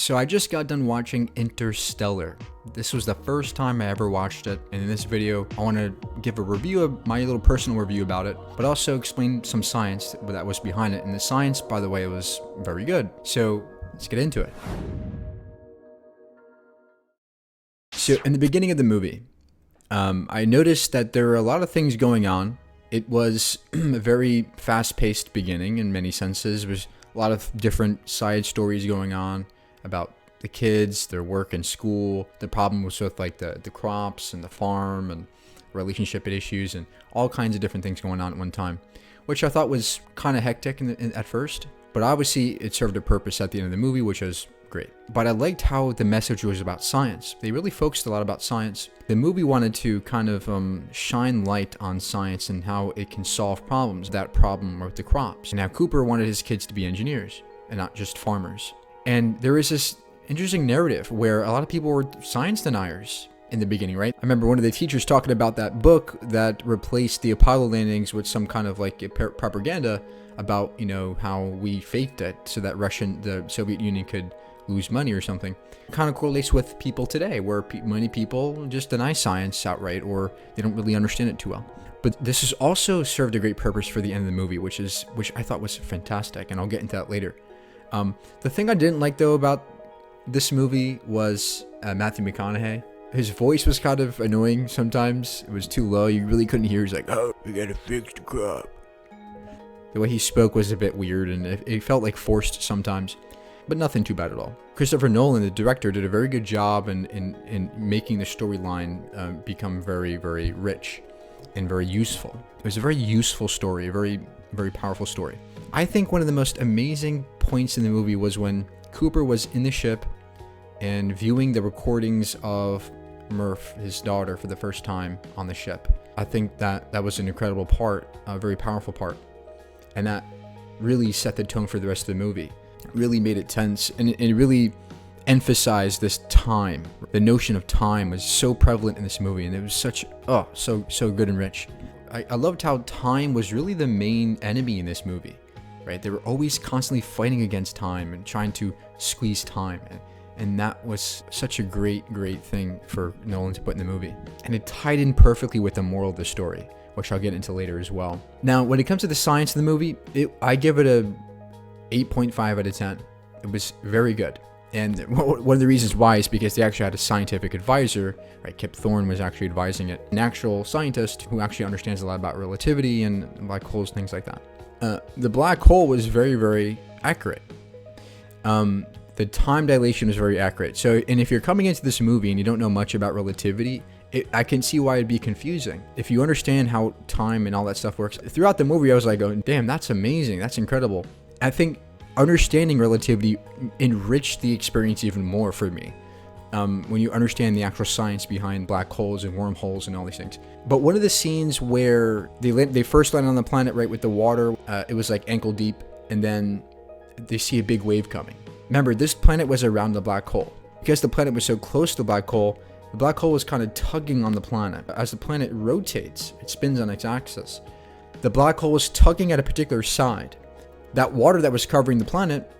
So I just got done watching Interstellar. This was the first time I ever watched it, and in this video I want to give a review of my little personal review about it, but also explain some science that was behind it. And the science, by the way, was very good. So let's get into it. So in the beginning of the movie, I noticed that there were a lot of things going on. It was a very fast-paced beginning in many senses. There was a lot of different side stories going on about the kids, their work and school. The problem was with like the crops and the farm and relationship issues and all kinds of different things going on at one time, which I thought was kind of hectic at first. But obviously it served a purpose at the end of the movie, which was great. But I liked how the message was about science. They really focused a lot about science. The movie wanted to kind of shine light on science and how it can solve problems. That problem with the crops. And now Cooper wanted his kids to be engineers and not just farmers. And there is this interesting narrative where a lot of people were science deniers in the beginning, right? I remember one of the teachers talking about that book that replaced the Apollo landings with some kind of like propaganda about, you know, how we faked it so that the Soviet Union could lose money or something. It kind of correlates with people today, where many people just deny science outright, or they don't really understand it too well. But this has also served a great purpose for the end of the movie, which I thought was fantastic, and I'll get into that later. The thing I didn't like though about this movie was Matthew McConaughey. His voice was kind of annoying sometimes. It was too low. You really couldn't hear. He's like, "Oh, we gotta fix the crop." The way he spoke was a bit weird, and it felt like forced sometimes. But nothing too bad at all. Christopher Nolan, the director, did a very good job in making the storyline become very, very rich and very useful. It was a very useful story, a very, very powerful story. I think one of the most amazing points in the movie was when Cooper was in the ship and viewing the recordings of Murph, his daughter, for the first time on the ship. I think that was an incredible part, a very powerful part. And that really set the tone for the rest of the movie. Really made it tense, and it really emphasized this time. The notion of time was so prevalent in this movie, and it was so good and rich. I loved how time was really the main enemy in this movie, right? They were always constantly fighting against time and trying to squeeze time, and that was such a great thing for Nolan to put in the movie. And it tied in perfectly with the moral of the story, which I'll get into later as well. Now, when it comes to the science of the movie, I give it a 8.5 out of 10. It was very good. And one of the reasons why is because they actually had a scientific advisor, right? Kip Thorne was actually advising it. An actual scientist who actually understands a lot about relativity and black holes, things like that. The black hole was very, very accurate. The time dilation was very accurate. So, and if you're coming into this movie and you don't know much about relativity, I can see why it'd be confusing. If you understand how time and all that stuff works, throughout the movie I was like, going, damn, that's amazing. That's incredible. I think understanding relativity enriched the experience even more for me. When you understand the actual science behind black holes and wormholes and all these things. But one of the scenes where they first land on the planet, right, with the water, it was like ankle deep, and then they see a big wave coming. Remember, this planet was around the black hole. Because the planet was so close to the black hole was kind of tugging on the planet. As the planet rotates, it spins on its axis. The black hole was tugging at a particular side. That water that was covering the planet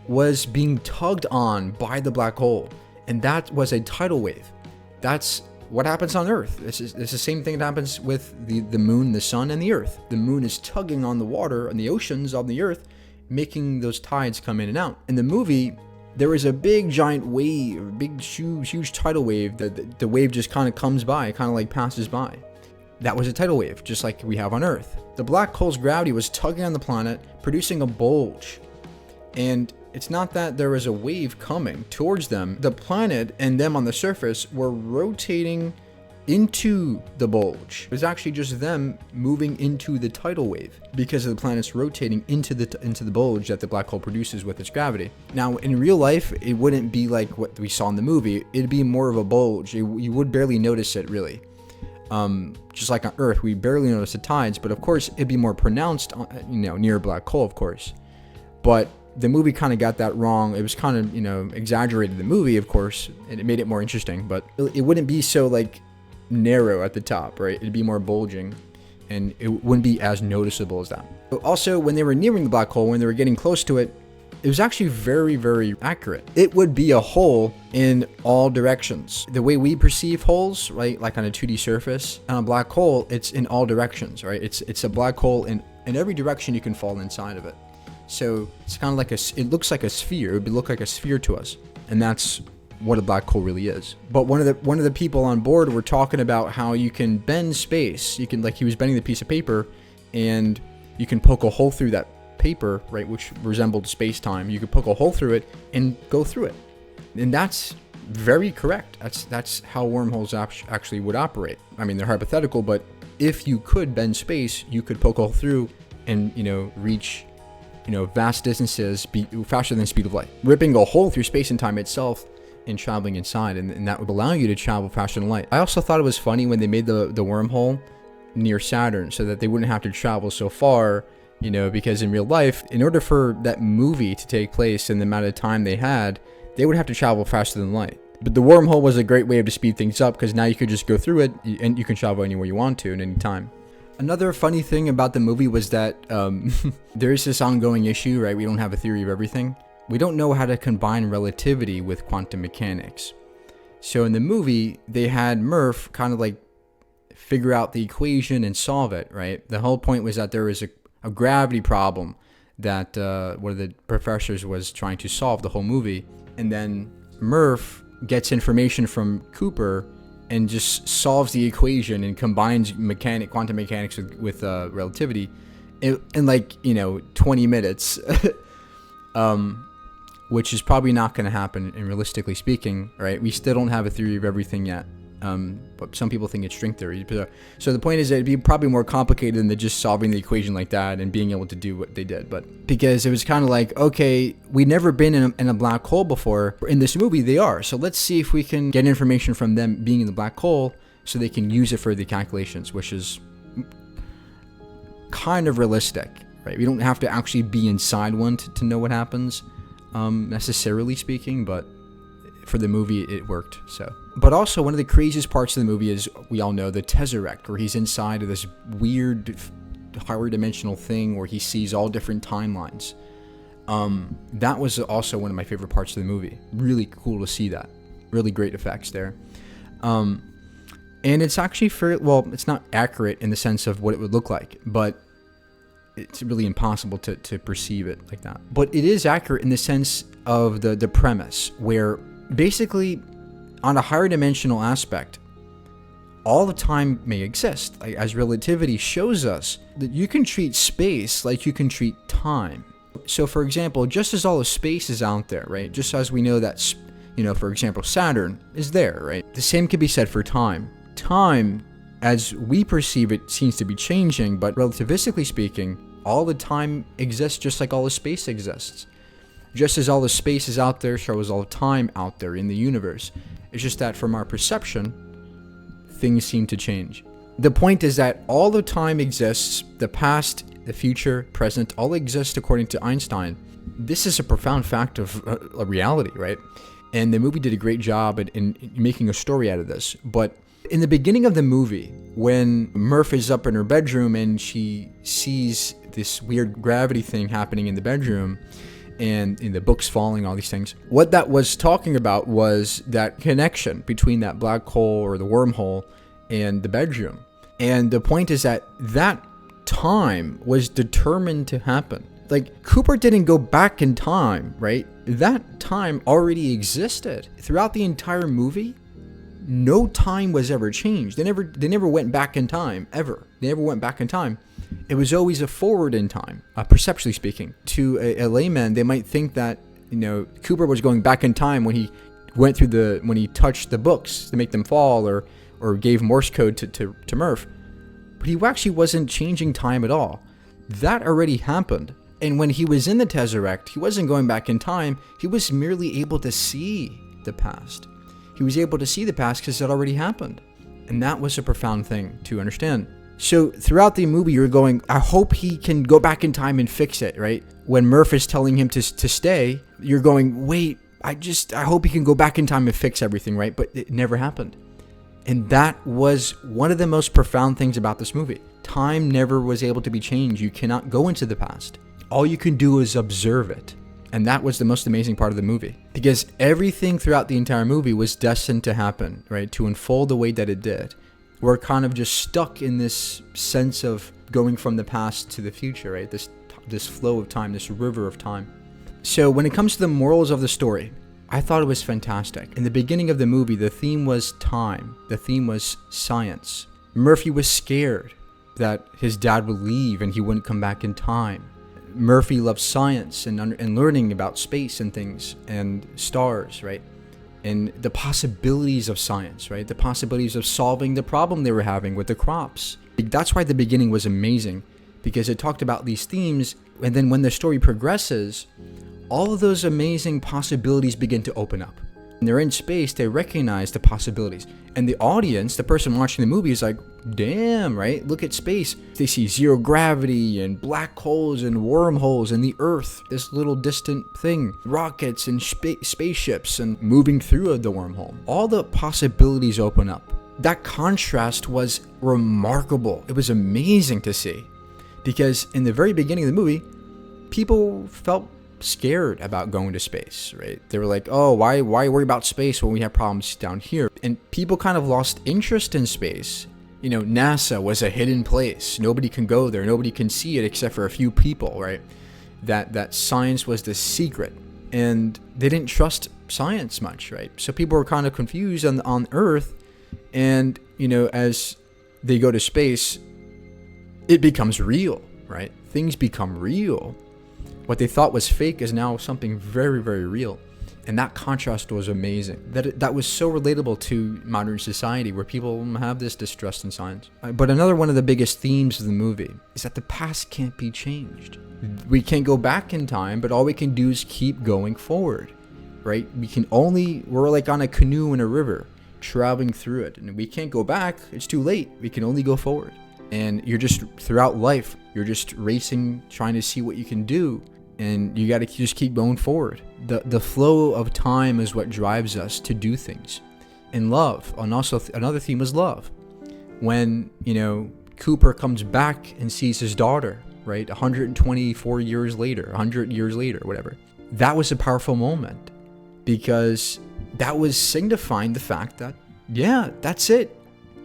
was being tugged on by the black hole, and that was a tidal wave. That's what happens on Earth. It's the same thing that happens with the moon, the sun, and the Earth. The moon is tugging on the water and the oceans on the Earth, making those tides come in and out. In the movie, there was a big giant wave, a big huge tidal wave. The wave just kind of comes by, kind of like passes by. That was a tidal wave, just like we have on Earth. The black hole's gravity was tugging on the planet, producing a bulge. And it's not that there was a wave coming towards them. The planet and them on the surface were rotating into the bulge. It was actually just them moving into the tidal wave because of the planet's rotating into the bulge that the black hole produces with its gravity. Now, in real life, it wouldn't be like what we saw in the movie. It'd be more of a bulge. You would barely notice it, really. Just like on Earth, we barely notice the tides, but of course it'd be more pronounced, near a black hole, of course. But the movie kind of got that wrong. It was kind of, exaggerated the movie, of course, and it made it more interesting, but it wouldn't be so like narrow at the top, right? It'd be more bulging, and it wouldn't be as noticeable as that. Also, when they were nearing the black hole, when they were getting close to it, it was actually very, very accurate. It would be a hole in all directions. The way we perceive holes, right, like on a 2D surface, on a black hole, it's in all directions, right? It's a black hole in every direction you can fall inside of it. So it's kind of like it looks like a sphere. It would look like a sphere to us, and that's what a black hole really is. But one of the people on board were talking about how you can bend space. You can, like, he was bending the piece of paper, and you can poke a hole through that paper, right, which resembled space-time. You could poke a hole through it and go through it, and that's very correct. That's how wormholes actually would operate. I mean, they're hypothetical, but if you could bend space, you could poke a hole through and, reach, vast distances faster than the speed of light, ripping a hole through space and time itself and traveling inside, and that would allow you to travel faster than light. I also thought it was funny when they made the wormhole near Saturn so that they wouldn't have to travel so far, because in real life, in order for that movie to take place in the amount of time they had, they would have to travel faster than light. But the wormhole was a great way to speed things up, because now you could just go through it and you can travel anywhere you want to at any time. Another funny thing about the movie was that there is this ongoing issue, right? We don't have a theory of everything. We don't know how to combine relativity with quantum mechanics. So in the movie, they had Murph kind of like figure out the equation and solve it, right? The whole point was that there was a gravity problem that one of the professors was trying to solve the whole movie. And then Murph gets information from Cooper and just solves the equation and combines quantum mechanics with relativity in like 20 minutes, which is probably not going to happen. And realistically speaking, right, we still don't have a theory of everything yet. But some people think it's string theory. So the point is that it'd be probably more complicated than just solving the equation like that and being able to do what they did. But because it was kind of like, okay, we've never been in a black hole before. In this movie, they are. So let's see if we can get information from them being in the black hole so they can use it for the calculations, which is kind of realistic, right? We don't have to actually be inside one to know what happens, necessarily speaking, but for the movie, it worked. So, but also one of the craziest parts of the movie is, we all know, the Tesseract, where he's inside of this weird higher dimensional thing where he sees all different timelines. That was also one of my favorite parts of the movie. Really cool to see that. Really great effects there. And it's actually it's not accurate in the sense of what it would look like, but it's really impossible to perceive it like that. But it is accurate in the sense of the premise, where basically, on a higher dimensional aspect, all the time may exist. Like, as relativity shows us that you can treat space like you can treat time. So, for example, just as all the space is out there, right? Just as we know that, for example, Saturn is there, right? The same can be said for time. Time, as we perceive it, seems to be changing, but relativistically speaking, all the time exists just like all the space exists. Just as all the space is out there, so is all the time out there in the universe. It's just that from our perception, things seem to change. The point is that all the time exists, the past, the future, present, all exists according to Einstein. This is a profound fact of a reality, right? And the movie did a great job in making a story out of this. But in the beginning of the movie, when Murph is up in her bedroom and she sees this weird gravity thing happening in the bedroom, and in the books falling, all these things, what that was talking about was that connection between that black hole or the wormhole and the bedroom. And the point is that time was determined to happen. Like, Cooper didn't go back in time, right? That time already existed. Throughout the entire movie, no time was ever changed. They never went back in time, ever. They never went back in time. It was always a forward in time, perceptually speaking. To a layman, they might think that, Cooper was going back in time when he went through when he touched the books to make them fall, or gave Morse code to Murph. But he actually wasn't changing time at all. That already happened. And when he was in the Tesseract, he wasn't going back in time. He was merely able to see the past. He was able to see the past because it already happened. And that was a profound thing to understand. So throughout the movie, you're going, I hope he can go back in time and fix it, right? When Murph is telling him to stay, you're going, wait, I hope he can go back in time and fix everything, right? But it never happened. And that was one of the most profound things about this movie. Time never was able to be changed. You cannot go into the past. All you can do is observe it. And that was the most amazing part of the movie, because everything throughout the entire movie was destined to happen, right? To unfold the way that it did. We're kind of just stuck in this sense of going from the past to the future, right? This flow of time, this river of time. So when it comes to the morals of the story, I thought it was fantastic. In the beginning of the movie, the theme was time. The theme was science. Murphy was scared that his dad would leave and he wouldn't come back in time. Murphy loved science and learning about space and things and stars, right? And the possibilities of science, right? The possibilities of solving the problem they were having with the crops. That's why the beginning was amazing, because it talked about these themes, and then when the story progresses, all of those amazing possibilities begin to open up. When they're in space, they recognize the possibilities. And the audience, the person watching the movie, is like, damn, right? Look at space. They see zero gravity and black holes and wormholes and the Earth, this little distant thing, rockets and spaceships and moving through the wormhole. All the possibilities open up. That contrast was remarkable. It was amazing to see, because in the very beginning of the movie, people felt scared about going to space, right? They were like, oh, why worry about space when we have problems down here? And people kind of lost interest in space. You know, NASA was a hidden place. Nobody can go there. Nobody can see it except for a few people, right? That science was the secret. And they didn't trust science much, right? So people were kind of confused on Earth. And, you know, as they go to space, it becomes real, right? Things become real. What they thought was fake is now something very, very real. And that contrast was amazing. That was so relatable to modern society, where people have this distrust in science. But another one of the biggest themes of the movie is that the past can't be changed. We can't go back in time, but all we can do is keep going forward, right? We're like on a canoe in a river, traveling through it. And we can't go back. It's too late. We can only go forward. And you're just, throughout life, you're just racing, trying to see what you can do. And you got to just keep going forward. The flow of time is what drives us to do things. And love, and also another theme was love. When, you know, Cooper comes back and sees his daughter, right, 124 years later, 100 years later, whatever. That was a powerful moment, because that was signifying the fact that, yeah, that's it.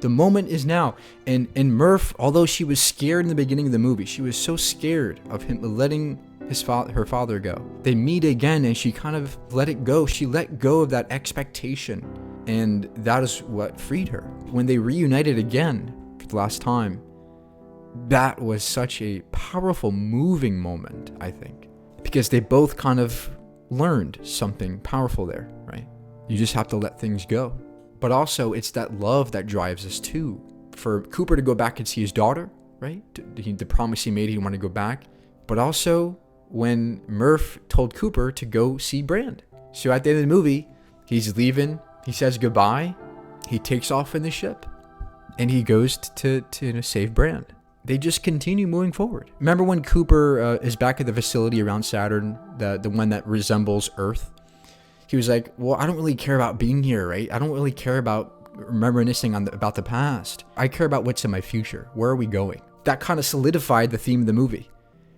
The moment is now. And Murph, although she was scared in the beginning of the movie, she was so scared of him letting her father go. They meet again, and she kind of let it go. She let go of that expectation, and that is what freed her. When they reunited again for the last time, that was such a powerful, moving moment, I think, because they both kind of learned something powerful there, right? You just have to let things go. But also, it's that love that drives us too. For Cooper to go back and see his daughter, right? The promise he made, he wanted to go back. But also, when Murph told Cooper to go see Brand. So at the end of the movie, he's leaving. He says goodbye. He takes off in the ship, and he goes to save Brand. They just continue moving forward. Remember when Cooper is back at the facility around Saturn, the one that resembles Earth? He was like, well, I don't really care about being here, right? I don't really care about reminiscing about the past. I care about what's in my future. Where are we going? That kind of solidified the theme of the movie.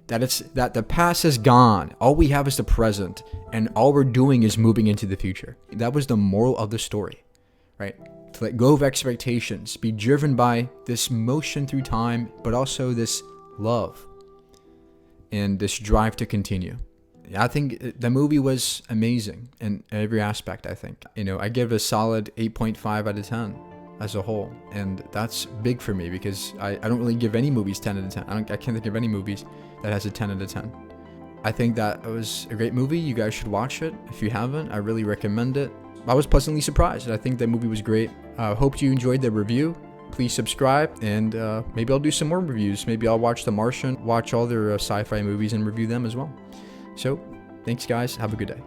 That the past is gone. All we have is the present, and all we're doing is moving into the future. That was the moral of the story, right? To let go of expectations, be driven by this motion through time, but also this love and this drive to continue. I think the movie was amazing in every aspect, I think. You know, I give it a solid 8.5 out of 10 as a whole. And that's big for me, because I don't really give any movies 10 out of 10. I can't think of any movies that has a 10 out of 10. I think that was a great movie. You guys should watch it. If you haven't, I really recommend it. I was pleasantly surprised. I think that movie was great. Hope you enjoyed the review. Please subscribe, and maybe I'll do some more reviews. Maybe I'll watch The Martian, watch all their sci-fi movies and review them as well. So, thanks guys. Have a good day.